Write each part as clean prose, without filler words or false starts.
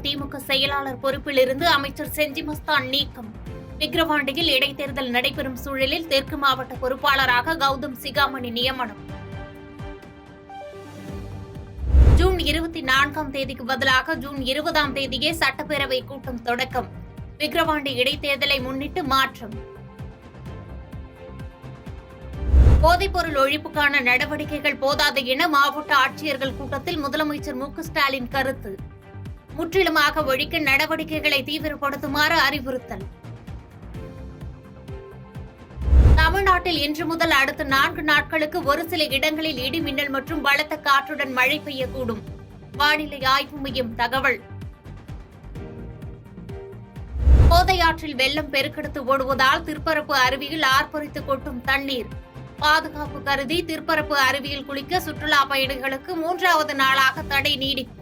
திமுக செயலாளர் பொறுப்பில் இருந்து அமைச்சர் செஞ்சி மஸ்தான் நீக்கம். விக்கிரவாண்டியில் இடைத்தேர்தல் நடைபெறும் சூழலில் தெற்கு மாவட்ட பொறுப்பாளராக கௌதம் சிகாமணி நியமனம். ஜூன் 24ஆம் தேதிக்கு பதிலாக ஜூன் 20ஆம் தேதியே சட்டப்பேரவை கூட்டம் தொடக்கம். விக்கிரவாண்டி இடைத்தேர்தலை முன்னிட்டு மாற்றம். போதைப்பொருள் ஒழிப்புக்கான நடவடிக்கைகள் போதாது என மாவட்ட ஆட்சியர்கள் கூட்டத்தில் முதலமைச்சர் மு.க.ஸ்டாலின் கருத்து. முற்றிலுமாக ஒழிக்க நடவடிக்கைகளை தீவிரப்படுத்துமாறு அறிவுறுத்தல். தமிழ்நாட்டில் இன்று முதல் அடுத்த 4 நாட்களுக்கு ஒரு சில இடங்களில் இடி மின்னல் மற்றும் பலத்த காற்றுடன் மழை பெய்யக்கூடும். வானிலை ஆய்வு மையம் தகவல். கோதையாற்றில் வெள்ளம் பெருக்கெடுத்து ஓடுவதால் திருப்பரப்பு அருவியில் ஆர்ப்பரித்து கொட்டும் தண்ணீர். பாதுகாப்பு கருதி திருப்பரப்பு அருவியில் குளிக்க சுற்றுலா பயணிகளுக்கு 3வது நாளாக தடை நீடிப்பு.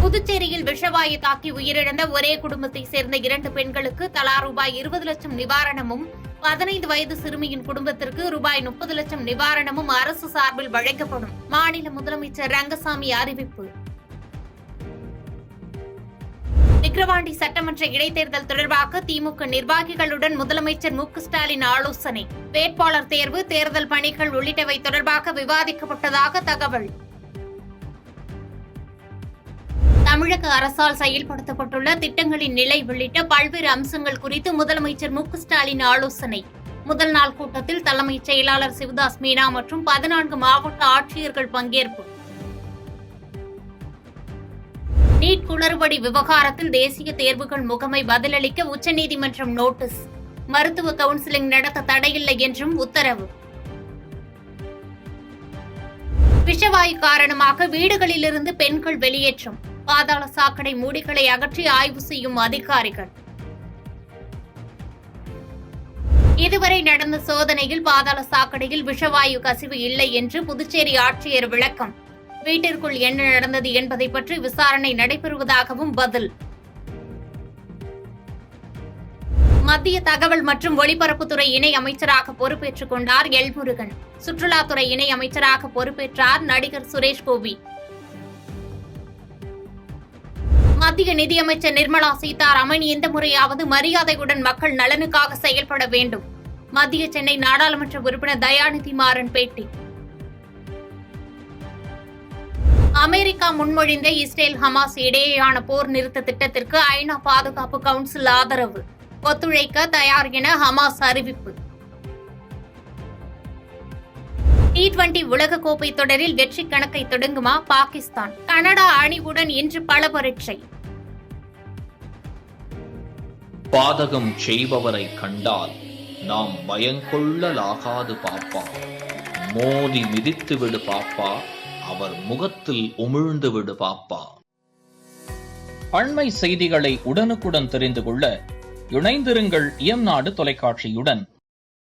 புதுச்சேரியில் விஷவாயு தாக்கி உயிரிழந்த ஒரே குடும்பத்தைச் சேர்ந்த 2 பெண்களுக்கு தலா ரூபாய் 20 லட்சம் நிவாரணமும் 15 வயது சிறுமியின் குடும்பத்திற்கு ரூபாய் 30 லட்சம் நிவாரணமும் அரசு சார்பில் வழங்கப்படும். மாநில முதலமைச்சர் ரங்கசாமி அறிவிப்பு. விக்கிரவாண்டி சட்டமன்ற இடைத்தேர்தல் தொடர்பாக திமுக நிர்வாகிகளுடன் முதலமைச்சர் மு.க.ஸ்டாலின் ஆலோசனை. வேட்பாளர் தேர்வு, தேர்தல் பணிகள் உள்ளிட்டவை தொடர்பாக விவாதிக்கப்பட்டதாக தகவல். தமிழக அரசால் செயல்படுத்தப்பட்டுள்ள திட்டங்களின் நிலை உள்ளிட்ட பல்வேறு அம்சங்கள் குறித்து முதலமைச்சர் மு.க.ஸ்டாலின் ஆலோசனை. முதல் நாள் கூட்டத்தில் தலைமைச் செயலாளர் சிவதாஸ் மீனா மற்றும் 14 மாவட்ட ஆட்சியர்கள் பங்கேற்பு. நீட் குளறுபடி விவகாரத்தில் தேசிய தேர்வுகள் முகமை பதிலளிக்க உச்சநீதிமன்றம் நோட்டீஸ். மருத்துவ கவுன்சிலிங் நடத்த தடையில்லை என்றும் உத்தரவு. விஷவாயு காரணமாக வீடுகளிலிருந்து பெண்கள் வெளியேற்றம். பாதாள சாக்கடை மூடிகளை அகற்றி ஆய்வு செய்யும் அதிகாரிகள். இதுவரை நடந்த சோதனையில் பாதாள சாக்கடையில் விஷவாயு கசிவு இல்லை என்று புதுச்சேரி ஆட்சியர் விளக்கம். வீட்டிற்குள் என்ன நடந்தது என்பதை பற்றி விசாரணை நடைபெறுவதாகவும் பதில். மத்திய தகவல் மற்றும் ஒலிபரப்புத்துறை இணை அமைச்சராக பொறுப்பேற்றுக் கொண்டார் எல் முருகன். சுற்றுலாத்துறை இணை அமைச்சராக பொறுப்பேற்றார் நடிகர் சுரேஷ் கோபி. மத்திய நிதியமைச்சர் நிர்மலா சீதாராமன் இந்த முறையாவது மரியாதையுடன் மக்கள் நலனுக்காக செயல்பட வேண்டும். மத்திய சென்னை நாடாளுமன்ற உறுப்பினர் தயாநிதி மாறன் பேட்டி. அமெரிக்கா முன்மொழிந்த இஸ்ரேல் ஹமாஸ் இடையேயான போர் நிறுத்த திட்டத்திற்கு ஐநா பாதுகாப்பு கவுன்சில் ஆதரவு. ஒத்துழைக்க தயார் என ஹமாஸ் அறிவிப்பு. T20 உலகக்கோப்பை தொடரில் வெற்றி கணக்கை தொடங்குமா பாகிஸ்தான்? கனடா அணிவுடன் இன்று பல பரீட்சை. பாதகம் செய்பவரை கண்டால் நாம் பயங்கொள்ளலாகாது பாப்பா. மோதி மிதித்து விடு பாப்பா, அவர் முகத்தில் உமிழ்ந்து விடு பாப்பா. அண்மை செய்திகளை உடனுக்குடன் தெரிந்து கொள்ள இணைந்திருங்கள் இயம்நாடு தொலைக்காட்சியுடன்.